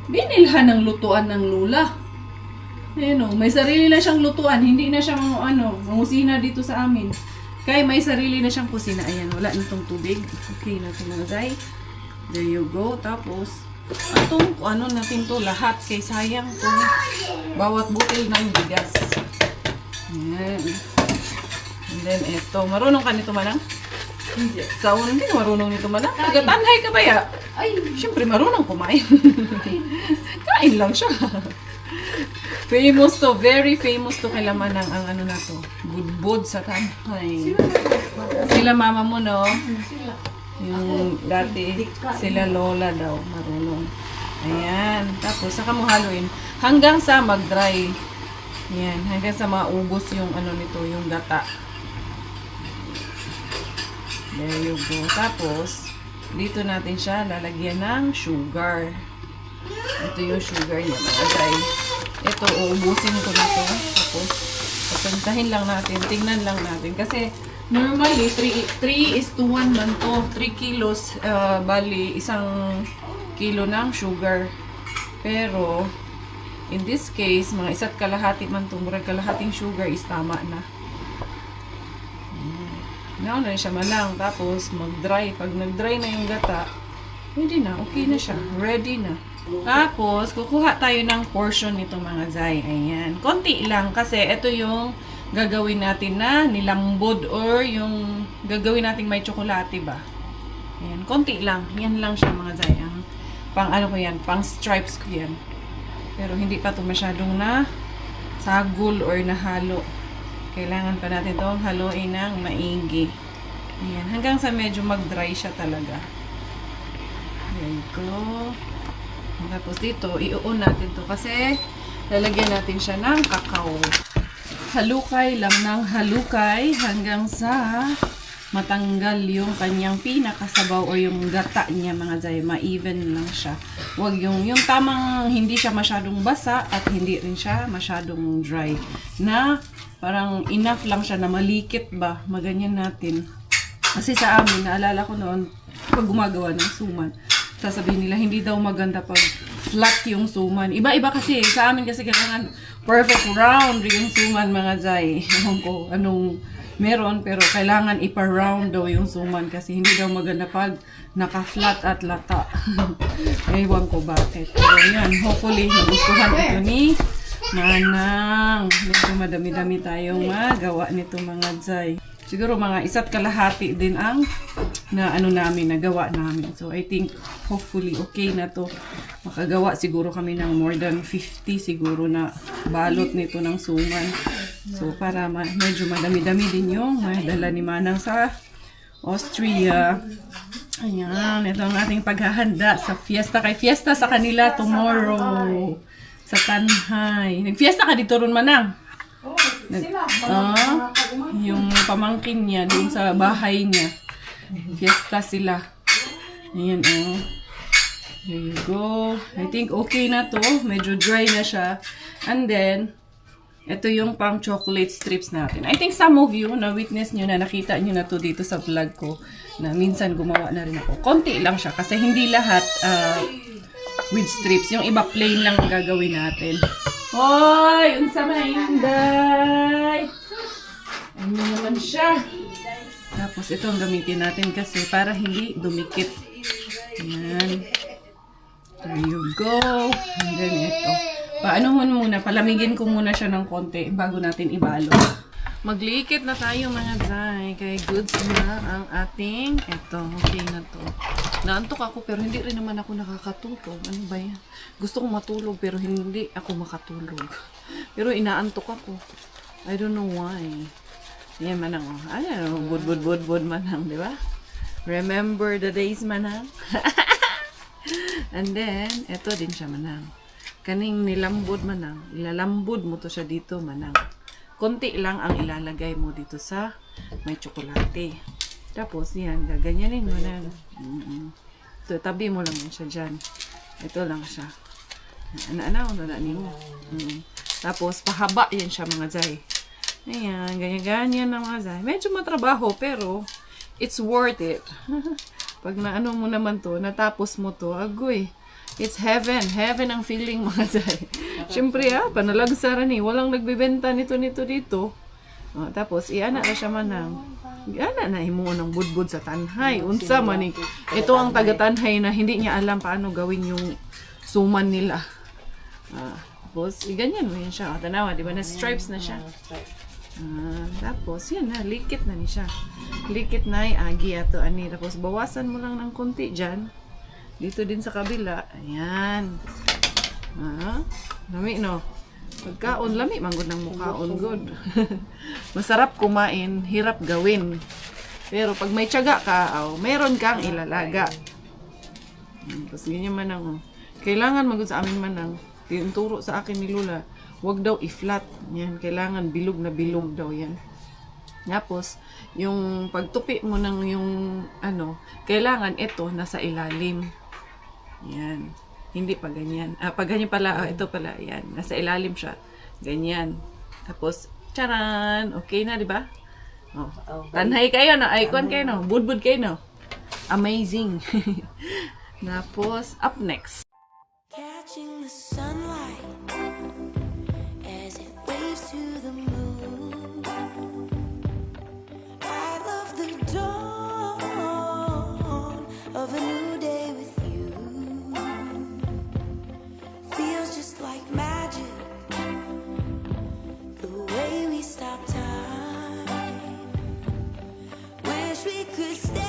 [SPEAKER 1] binilhan ng lutuan ng lula. Ayan o, may sarili na siyang lutuan. Hindi na siyang mangusina dito sa amin. Kaya may sarili na siyang kusina. Ayan, wala na itong tubig. Okay na ito mga Zay. There you go. Tapos, atong natin to lahat. Kay sayang itong bawat butil ng bigas. Ayan. And then, ito. Marunong ka nito manang? Hindi. Sa una, hindi marunong nito manang. Taga-tanhay ka ba ya? Ay, syempre marunong kumain. Kain lang siya. Famous to, very famous to kay Lamanang ang na to. Budbud sa tanhay. Sila mama mo, no? Yung dati, sila lola daw, marunong. Ayan. Tapos, saka mo haluin. Hanggang sa mag-dry. Ayan. Hanggang sa maubos yung nito, yung gata. There you go. Tapos, dito natin siya lalagyan ng sugar. Ito yung sugar niya, mga Zay. Ito, uubusin ko na ito. Tapos, papuntahin lang natin. Tingnan lang natin. Kasi, normally, 3:1 man to. 3 kilos, bali, 1 kilo ng sugar. Pero, in this case, mga 1.5 man to. Murag kalahating sugar is tama na. Now na siya malang. Tapos, mag-dry. Pag nag-dry na yung gata, hindi na. Okay na siya. Ready na. Tapos, kukuha tayo ng portion nito mga Zay. Ayan. Konti lang kasi ito yung gagawin natin na nilambod or yung gagawin natin may tsokolate ba. Ayan. Konti lang. Yan lang siya mga Zay. Ang pang ko yan. Pang stripes ko yan. Pero hindi pa ito masyadong na sagol or nahalo. Kailangan pa natin itong haluin ng maigi. Ayan. Hanggang sa medyo mag-dry siya talaga. There you go. Tapos dito, i-on natin to kasi lalagyan natin siya ng kakao. Halukay lang ng halukay hanggang sa matanggal yung kanyang pinakasabaw o yung gata niya mga Zay. Ma-even lang siya. Huwag yung tamang hindi siya masyadong basa at hindi rin siya masyadong dry. Na parang enough lang siya na malikit ba. Maganyan natin. Kasi sa amin, naalala ko noon, pag gumagawa ng suman, sasabihin nila, hindi daw maganda pag flat yung suman. Iba-iba kasi. Sa amin kasi kailangan perfect round yung suman mga Zay. Ewan ko anong meron, pero kailangan ipa-round daw yung suman kasi hindi daw maganda pag naka-flat at lata. Ewan ko bakit. Pero yan, hopefully, nagustuhan ito ni Manang, medyo madami-dami tayong magawa nito mga Zay. Siguro mga isa't kalahati din ang nagawa namin. So I think hopefully okay na to. Makagawa siguro kami ng more than 50 siguro na balot nito ng suman. So para medyo madami-dami din yung madala ni Manang sa Austria. Ayan, ito ang ating paghahanda sa fiesta. Kay fiesta sa kanila tomorrow. Sa Tanhay. Nag-fiesta ka dito ron, Manang? Yung pamangkin niya doon sa bahay niya. Fiesta sila. Ayan, oh. There you go. I think okay na to. Medyo dry na siya. And then, ito yung pang chocolate strips natin. I think some of you, na-witness nyo na, nakita nyo na to dito sa vlog ko, na minsan gumawa na rin ako. Konti lang siya kasi hindi lahat with strips. Yung iba plain lang ang gagawin natin. Hoy! Unsa man Inday! Ano naman siya? Tapos ito ang gamitin natin kasi para hindi dumikit. Ayan. There you go. And then ito. Paanohon muna, palamigin ko muna siya ng konti bago natin ibalo. Maglikit na tayo mga Zay. Kaya goods na ang ating, eto, okay na to. Naantok ako pero hindi rin naman ako nakakatulog. Ano ba yan? Gusto kong matulog pero hindi ako makatulog. Pero inaantok ako. I don't know why. Yan Manang, oh. Ano, bud Manang, di ba? Remember the days Manang? And then, eto din siya Manang. Kaning nilambod Manang. Ilalambod mo to siya dito Manang. Konti lang ang ilalagay mo dito sa may tsokolate. Tapos, yan, gaganyanin mo na. Ito, tabi mo lang siya dyan. Ito lang siya. Tapos, pahaba yan siya mga Zay. Ayan, ganyan-ganyan na mga Zay. Medyo matrabaho, pero it's worth it. Pag naano mo naman to, natapos mo to, agoy. It's heaven. Heaven ang feeling mga Zay. Siyempre panalagsaran eh. Walang nagbibenta nito dito. Tapos, iana na siya Manang. Iana na imo ng budbud sa Tanhay. Unsa man eh. Ito ang taga-Tanhay na hindi niya alam paano gawin yung suman nila. Tapos, ganyan mo yan siya. Tanawa, di ba? Na stripes na siya. Tapos, yan na. Likit na ni siya. Likit na agi ato ani. Tapos, bawasan mo lang ng konti dyan. Dito din sa kabila. Ayan. Lami, no? Pagkaon, lami. Manggod ng mukhaon, good. Masarap kumain, hirap gawin. Pero pag may tiyaga ka, meron kang ilalaga. Tapos ganyan Manang, kailangan magod sa amin Manang. Turo sa akin ni Lola, wag daw i-flat. Yan, kailangan bilog na bilog daw yan. Tapos, yung pagtupi mo ng yung kailangan ito nasa ilalim. Yan. Hindi pa ganyan. Pag ganyan pala, ito pala, yan. Nasa ilalim siya. Ganyan. Tapos, charan! Okay na, di ba? Tanhay kayo, no? Icon kayo, no? Budbud kayo, no? Amazing! Tapos, up next.
[SPEAKER 5] Catching the sunlight as it waves to the moon. I love the dawn of a new day with you. Feels just like magic, the way we stop time. Wish we could stay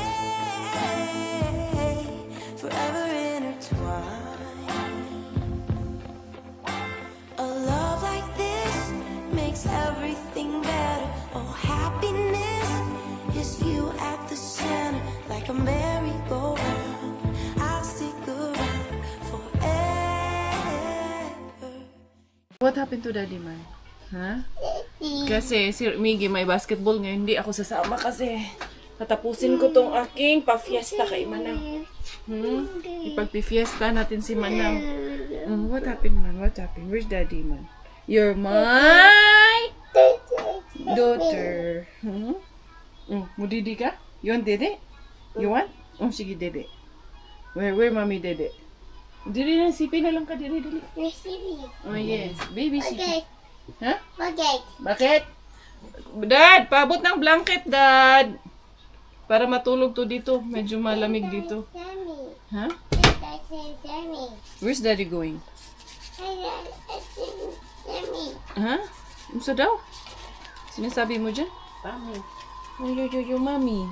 [SPEAKER 5] forever intertwined. A love like this makes everything better. Oh, happiness is you at the center, like a merry-go-round. I'll stick around forever.
[SPEAKER 1] What happened to Daddy Man? Ha? Kasi si Miggy may basketball ngayon. Hindi ako sasama kasi tatapusin ko tong aking pa-fiesta kay Manang. Ipagpi-fiesta natin si Manang. What happened, man? What happened? Where's Daddy, man? You're my daughter. Mudidi ka? You want dede? You want? Sige, dede. Where Mommy dede? Dede na, sipi na lang ka, dede.
[SPEAKER 2] Recipe.
[SPEAKER 1] Oh, yes. Baby sipi.
[SPEAKER 2] Okay.
[SPEAKER 1] Ha?
[SPEAKER 2] Okay.
[SPEAKER 1] Bakit? Dad, paabot ng blanket, Dad. Para matulog to dito. Medyo malamig dito.
[SPEAKER 2] Sammy.
[SPEAKER 1] Ha?
[SPEAKER 2] That's Sammy.
[SPEAKER 1] Where's Daddy going?
[SPEAKER 2] Sammy. me.
[SPEAKER 1] Ha? Ano daw? Sinasabi mo dyan?
[SPEAKER 3] Tama.
[SPEAKER 1] Yo, mami.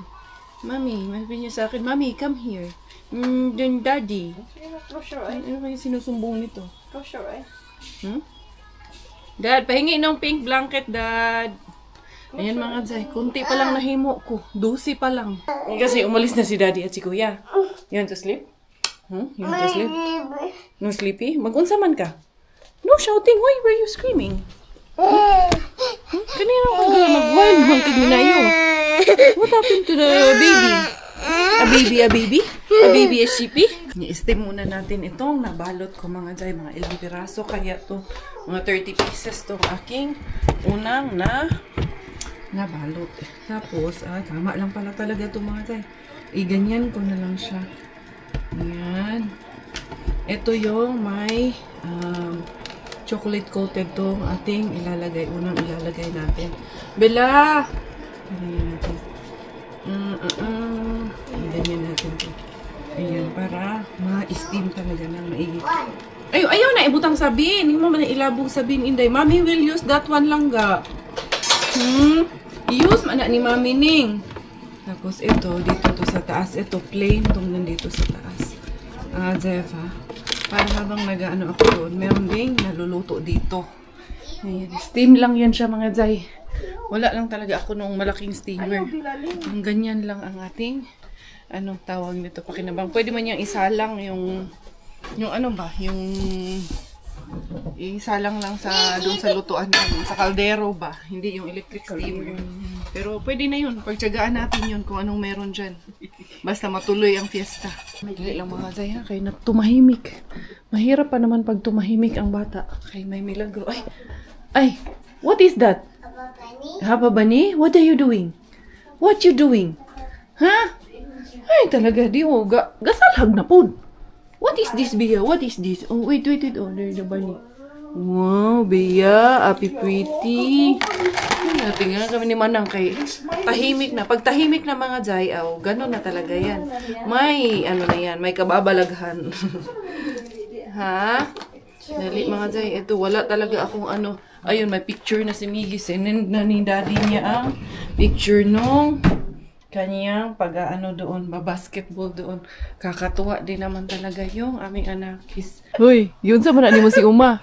[SPEAKER 1] Mami, sabi niya sa akin, Mami, come here. Then daddy.
[SPEAKER 3] Close your eyes.
[SPEAKER 1] Ano kaya sinusumbong nito?
[SPEAKER 3] Close your eyes.
[SPEAKER 1] Dad, pahingi ng pink blanket, Dad. Ayan mga Zay, kunti pa lang nahimo ko. 12 pa lang. Kasi umalis na si Daddy at si Kuya. You want to sleep? You want to sleep? No sleepy? Mag-unsa man ka? No shouting. Why were you screaming? Kanina ka nag-wild man kag minayo. What happened to the baby? A baby, a sheepy? I-steam muna natin itong nabalot ko mga Zay, mga ilang piraso. Kaya to, mga 30 pieces to aking unang nabalot. Tapos, tama lang pala talaga to mga Zay. I-ganyan ko na lang siya. Ayan. Ito yung may chocolate coated tong ating ilalagay. Unang ilalagay natin. Bella! Ganyan natin. Ganyan natin to. Ayan, para ma-steam talaga ng maigi. Ayaw na ibutang sabin. Hindi mo man ilabog sabin, Inday. Mommy will use that one lang ga. Use man na ni Mami Ning. Tapos ito, dito to sa taas. Ito, plain tong nandito sa taas. Jeff, ha? Para habang nag-ano ako doon, meron ding naluluto dito. Ayan, steam lang yan siya mga Zay. Wala lang talaga ako nung malaking steamer. Ang ganyan lang ang ating, anong tawag nito, pakinabang. Pwede man niyang isalang yung ano ba, yung isalang lang sa doon sa lutuan natin, sa kaldero ba, hindi yung electric steamer. Pero pwede na yun, pagtsagaan natin yun kung anong meron dyan. Basta matuloy ang fiesta. Dili lang mga Zay ha, kaya tumahimik. Mahirap pa naman pag tumahimik ang bata. Kaya may milagro. Ay, what is that? Haba Bunny? What are you doing? What you doing? Ha? Ay, talaga, di mo, gasalhag na po. What is this, Bea? What is this? Oh, wait. Oh, there's the bunny. Wow, Bea, happy pretty. Tingnan kami ni Manang kay tahimik na. Pag tahimik na mga Zay, ganun na talaga yan. May, na yan, may kababalaghan. Ha? Dali mga Zay, ito, wala talaga akong ayun, may picture na si Miggy. Sinend na ni daddy niya ang picture nung kanyang doon, basketball doon. Kakatuwa din naman talaga yung aming anak. Hoy, yun sa mana ni mo si Uma.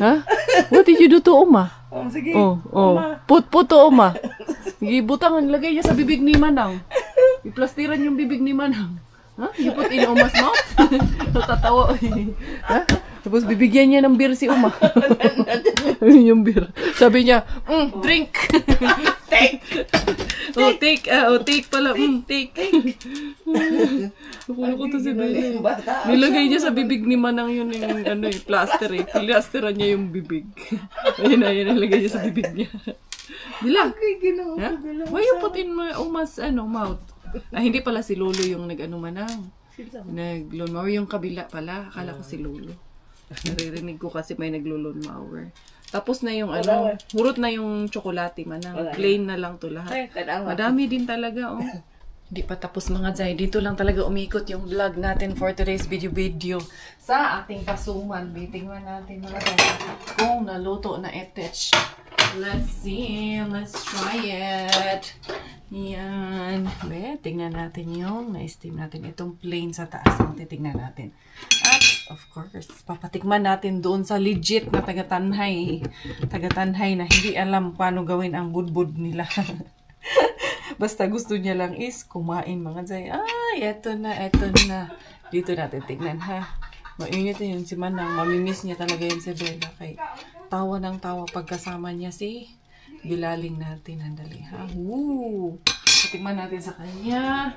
[SPEAKER 1] Ha? What did you do to Uma?
[SPEAKER 3] Sige.
[SPEAKER 1] Put to Uma. Gibutang ang lagay niya sa bibig ni Manang. Iplastiran yung bibig ni Manang. Ha? You put in Uma's mouth? Tatawa. Ha? Tapos bibigyan niya ng beer si Uma. Yung beer. Sabi niya, drink. Take. Take pala. Take. Nakulo ko to si Bella. Nilagay niya sa bibig ni Manang yun yung plaster eh. Plasteran niya yung bibig. Ayun, nilagay niya sa bibig niya. Dila. Why you put in Uma's mouth? Hindi pala si Lolo yung Manang. Nag-lawn mower. Yung kabila pala. Akala ko si Lolo. Naririnig ko kasi may naglo-lawn mower. Tapos na yung hurot na yung tsokolate Manang. Plain na lang to lahat. Madami din talaga, oh. Hindi pa tapos mga Zay. Dito lang talaga umikot yung vlog natin for today's video sa ating pasuman. Tingnan natin mga Zay kung naluto na etch. Let's see. Let's try it. Yan. Tingnan natin yung na-steam natin. Itong plain sa taas ang titignan natin. At of course, papatikman natin doon sa legit na taga-Tanhay. Taga-Tanhay na hindi alam paano gawin ang budbud nila. Basta gusto niya lang is kumain mga Zay. Ay, eto na. Dito natin tignan ha. Mainit yun si Manang. Mamimiss niya talaga yun si Bella. Kay tawa ng tawa pagkasama niya si Bilaling natin. Handali ha. Woo! Patikman natin sa kanya.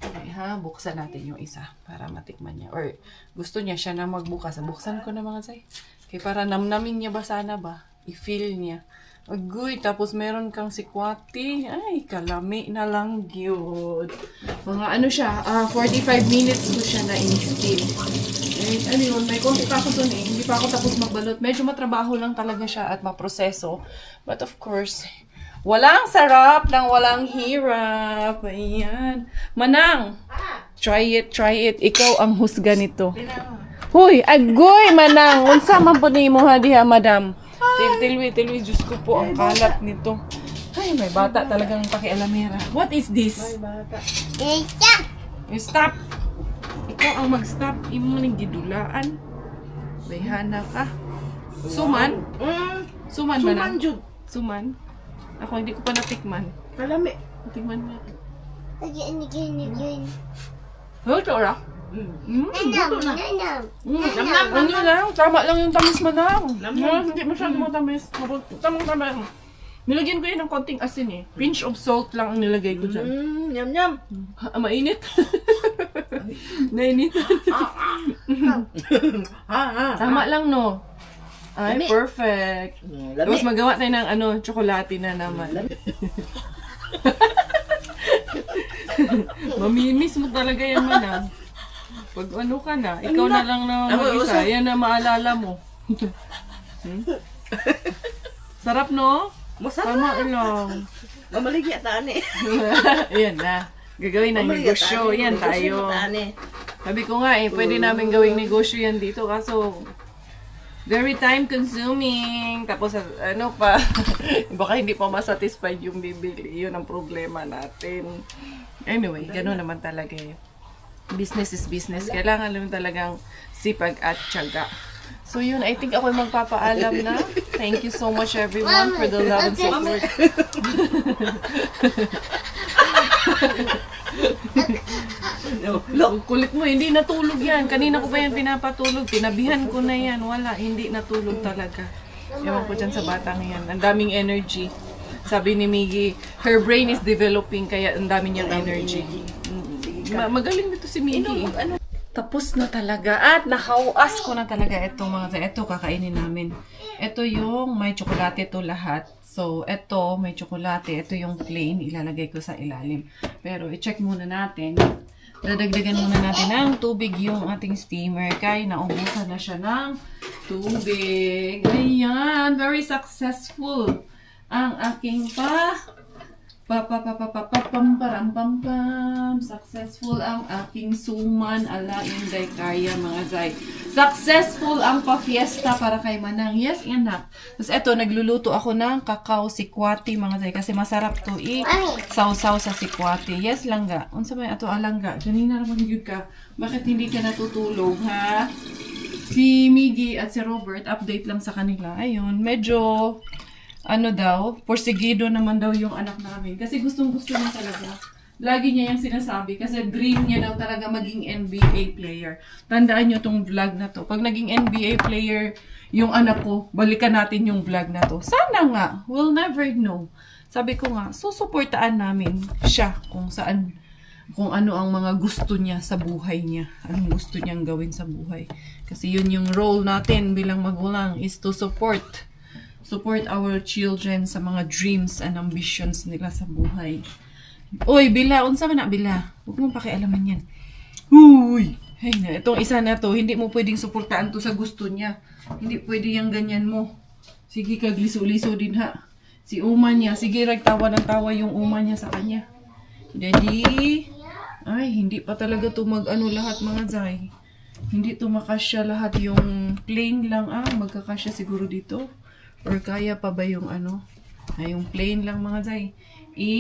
[SPEAKER 1] Okay ha, buksan natin yung isa para matikman niya. Or gusto niya siya na magbukas. Buksan ko na mga Zay. Kaya para namnamin niya ba sana ba? I-feel niya. Agoy, tapos meron kang sikwati. Ay, kalami na lang yun. Mga siya, 45 minutes ko siya na in-steam. Yun, may konti pa ako dun eh. Hindi pa ako tapos magbalot. Medyo matrabaho lang talaga siya at maproseso. But of course, walang sarap ng walang hirap. Ayan. Manang, try it. Ikaw ang husga nito. Hoy, agoy, Manang. Unsa man po ni mo ha diha, madam? Tilwi, Diyos ko po, ang kalat nito. Ay, may bata talagang pakialamera. What is this?
[SPEAKER 2] Stop.
[SPEAKER 1] Stop! Ikaw ang mag-stop. Imo ning gidulaan. Bayhana ka. Suman? Suman ba na? Suman? Ako hindi ko pa natikman.
[SPEAKER 3] Kalami.
[SPEAKER 1] Natikman mo.
[SPEAKER 2] Again.
[SPEAKER 1] Ito ra?
[SPEAKER 2] Nanam.
[SPEAKER 1] Ano lang? Tama lang yung tamis mo lang. Hindi masyado mo tamis. Tamang. Nilagyan ko yun ng konting asin eh. Pinch of salt lang ang nilagay ko dyan.
[SPEAKER 3] Yum.
[SPEAKER 1] Mainit. Nainit. Tama lang no. Ay, perfect. Tapos magawa tayo ng tsokolate na naman. Mamimiss mo talaga yan man. Pag ka na, ikaw na lang na mag-isa. Yan na maalala mo. Sarap no? Tama lang.
[SPEAKER 3] Mamaligya taan eh.
[SPEAKER 1] Ayan na. Gagawin ng negosyo. Yan tayo.
[SPEAKER 3] eh.
[SPEAKER 1] Sabi ko nga pwede namin gawing negosyo yan dito. Kaso, very time consuming. Tapos, baka hindi pa masatisfied yung bibili. Yun ang problema natin. Anyway, gano'n naman talaga eh. Business is business. Kailangan naman talagang sipag at tiyaga. So yun, I think ako magpapaalam na. Thank you so much everyone for the love and support. Look, kulit mo, hindi natulog yan. Kanina ko pa yan pinapatulog. Tinabihan ko na yan. Wala, hindi natulog talaga. Ewan ko dyan sa batang yan. Ang daming energy. Sabi ni Miggy, her brain is developing kaya ang dami niyang energy. Magaling dito si Miggy. Tapos na talaga at nahawas ko na talaga itong mga ito kakainin namin. Ito yung may tsokolate to lahat. So, ito may tsokolate, ito yung plain, ilalagay ko sa ilalim. Pero i-check muna natin. Dadagdagan muna natin ng tubig yung ating steamer kaya naubusan na siya ng tubig. Ayan, very successful ang aking successful ang aking suman ala Inday Kaya mga zay. Successful ang pa-fiesta para kay Manang. Yes, anak. Tapos eto, nagluluto ako ng kakao sikwati mga zay kasi masarap to sausaw sa sikwati. Yes, langga. Unsa may ato alangga? Ganina naman yun ka. Bakit hindi ka natutulog, ha? Si Miggy at si Robert, update lang sa kanila. Ayun, medyo porsigido naman daw yung anak namin. Kasi gustong-gusto niya talaga. Lagi niya yung sinasabi. Kasi dream niya daw talaga maging NBA player. Tandaan niyo tong vlog na to. Pag naging NBA player yung anak ko, balikan natin yung vlog na to. Sana nga. We'll never know. Sabi ko nga, susuportaan namin siya kung ano ang mga gusto niya sa buhay niya. Anong gusto niyang gawin sa buhay. Kasi yun yung role natin bilang magulang is to support our children sa mga dreams and ambitions nila sa buhay. Oy, Bila, unsa man na Bila? Huwag mo pakialaman yan. Uy! Hey na, itong isa na to, hindi mo pwedeng suportaan to sa gusto niya. Hindi pwede yung ganyan mo. Sige, kagliso-liso din ha. Si uma niya, sige, tawa ng tawa yung uma niya sa kanya. Daddy, ay, hindi pa talaga to lahat mga zay. Hindi to makasya lahat yung plain lang magkakasya siguro dito. Or kaya pa ba yung yung plain lang mga zay.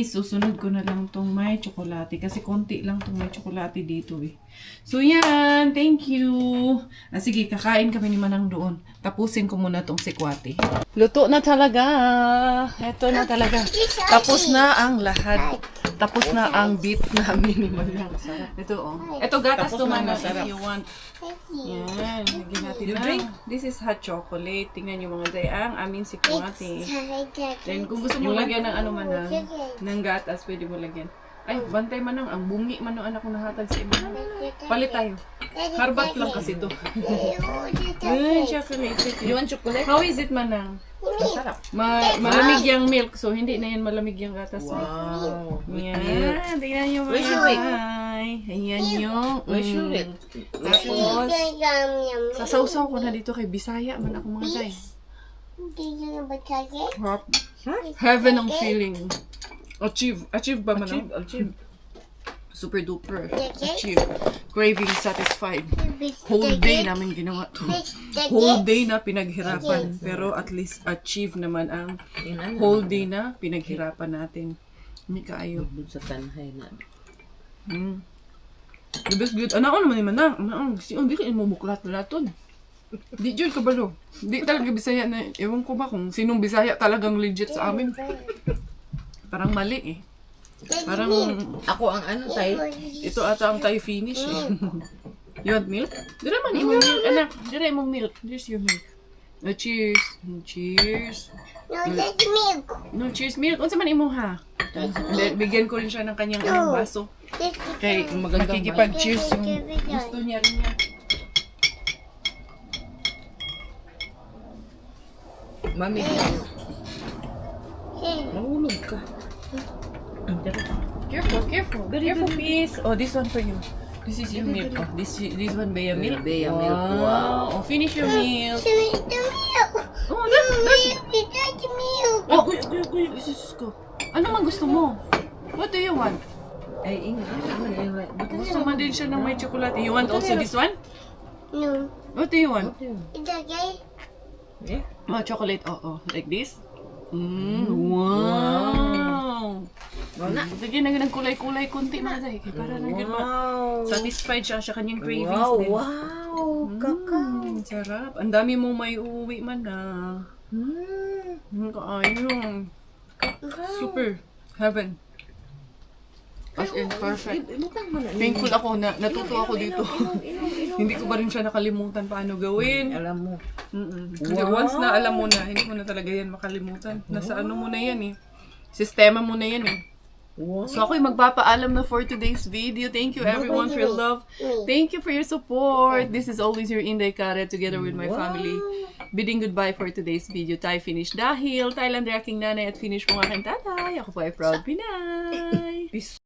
[SPEAKER 1] Susunod ko na lang tong may tsokolate. Kasi konti lang tong may tsokolate dito eh. So yan, thank you. Sige, kakain kami ni Manang doon. Tapusin ko muna tong sikwati. Luto na talaga. Ito na talaga. Tapos na ang lahat. Tapos na ang beat namin ni Manang. Ito Ito gatas to Manang if you want. Yan, lagyan natin na. This is hot chocolate. Tingnan nyo mga day, ang aming sikwati. Then kung gusto mo lagyan ng Manang, ng gatas, pwede mo lagyan. Ay, bantay Manang, ang bungi man ng anak ko nahatag sa iba. Palit tayo. Harbat lang kasi to. Chocolate.
[SPEAKER 3] You want chocolate?
[SPEAKER 1] How is it Manang?
[SPEAKER 3] Masarap.
[SPEAKER 1] Malamig yung milk, so hindi na yan malamig yung gatas.
[SPEAKER 3] Wow.
[SPEAKER 1] Yan, tingnan nyo mga day. Ayan yung. Tapos, sasawsaw ko na dito kay Bisaya man ako mga day. Heaven ang feeling. Achieve ba man?
[SPEAKER 3] Achieve.
[SPEAKER 1] Super duper. Achieve. Craving satisfied. whole day namin ginawa to. Whole day na pinaghirapan. Pero at least achieve naman ang whole day na pinaghirapan natin. Hindi kaayo.
[SPEAKER 3] Sa tanhay na.
[SPEAKER 1] The best good. Ano naman naman na. Si di ka mo buklat na naton. Di jud ka balo. Di talaga Bisaya na. Ewan ko ba kung sinong Bisaya talagang legit sa amin. Parang mali eh. Parang
[SPEAKER 3] Ako ang ano, tay?
[SPEAKER 1] ito ata ang Thai finish eh. You want milk? Dira man imo milk, anak. Dira imo milk. There's your milk. No, cheers. Cheers.
[SPEAKER 2] No, that's milk.
[SPEAKER 1] No, cheers milk. Unsa man imo ha? Then, bigyan ko rin siya ng kanyang anong baso. Kay makikipag-cheers yung gusto niya rin niya.
[SPEAKER 3] Mami, mahulog ka.
[SPEAKER 1] Careful, careful. Careful, please. Oh, this one for you. This is your milk. Oh, this one Bea milk.
[SPEAKER 3] Bea milk.
[SPEAKER 1] Wow. Oh, finish your milk.
[SPEAKER 2] It's the milk.
[SPEAKER 1] Oh, that's
[SPEAKER 2] It's the milk.
[SPEAKER 1] Oh, Jesus ko. Ano man gusto mo? What do you want?
[SPEAKER 3] Ay, ingat.
[SPEAKER 1] Gusto mo din siya ng may tsokolate. You want also this one?
[SPEAKER 2] No.
[SPEAKER 1] What do you want?
[SPEAKER 2] It's okay.
[SPEAKER 3] Yeah.
[SPEAKER 1] Oh, chocolate. Oh. Like this? Wow. Sige na ng kulay-kulay konti mga day. Kaya para na
[SPEAKER 3] Wow.
[SPEAKER 1] satisfied siya sa kanyang cravings
[SPEAKER 3] Wow,
[SPEAKER 1] din.
[SPEAKER 3] wow. Kakao.
[SPEAKER 1] Sarap. Ang dami mong may uuwi man na. Kaayong. Super. Heaven. As in, perfect.
[SPEAKER 3] Ibutang mo na.
[SPEAKER 1] Thankful ako na natuto ako dito. Hindi ko pa rin siya nakalimutan paano gawin.
[SPEAKER 3] Alam mo.
[SPEAKER 1] Kasi once na alam mo na, hindi mo na talaga yan makalimutan. Nasa ano mo na yan eh. Sistema mo na yan eh.
[SPEAKER 3] Wow.
[SPEAKER 1] So ako'y magpapaalam na for today's video. Thank you everyone for your love. Thank you for your support. This is always your Inday Kara together with my family. Bidding goodbye for today's video. Tayo finish dahil Thailand aking nanay at finish po ang aking tatay. Ako po ay proud Pinay.
[SPEAKER 3] Peace.